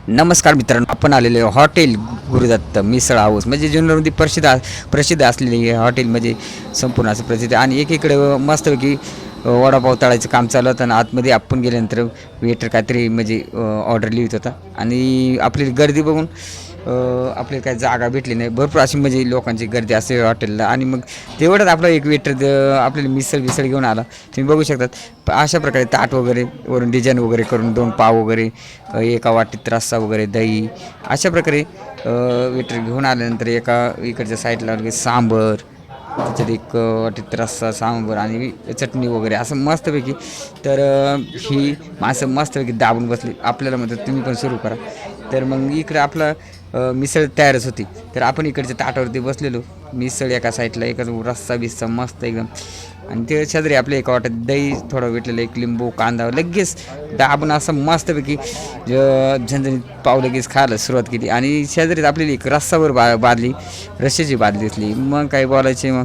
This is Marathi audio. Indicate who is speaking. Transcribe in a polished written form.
Speaker 1: नमस्कार मित्रांनो, आपण आलेले हॉटेल गुरुदत्त मिसळ हाऊस म्हणजे जुन्नरमध्ये प्रसिद्ध असलेले हे हॉटेल म्हणजे संपूर्ण असं प्रसिद्ध आणि एकीकडे मस्तपैकी वडापाव तळायचं काम चालू होतं आणि आतमध्ये आपण गेल्यानंतर वेटर काहीतरी म्हणजे ऑर्डर लिहित होता आणि आपली गर्दी बघून आपल्याला काही जागा भेटली नाही. भरपूर अशी म्हणजे लोकांची गर्दी असते हॉटेलला आणि मग तेवढंच आपला एक वेटर आपल्याला मिसळ घेऊन आला. तुम्ही बघू शकतात अशा प्रकारे ताट वगैरे वरून डिझाईन वगैरे करून 2 पाव वगैरे एका वाटीत रस्सा वगैरे दही अशा प्रकारे वेटर घेऊन आल्यानंतर एका इकडच्या साईडला सांबर त्याच्यात एक वाटीत रस्सा सांबर आणि चटणी वगैरे असं मस्तपैकी तर ही माणसं मस्तपैकी दाबून बसली. आपल्याला म्हणतात तुम्ही पण सुरू करा. तर मग इकडं आपलं मिसळ तयारच होती. तर आपण इकडच्या ताटावरती बसलेलो. मिसळ एका साईडला एका रस्सा बिस्सा मस्त एकदम आणि ते शेजारी आपल्या एका वाटत दही थोडं भेटलेलं एक लिंबू कांदा लगेच दाबून असं मस्तपैकी झणझणीत पाव लगेच खायला सुरुवात केली आणि शेजारीच आपल्याला एक रस्सावर बादली रश्श्याची बादली दिसली. मग काय बोलायचे मग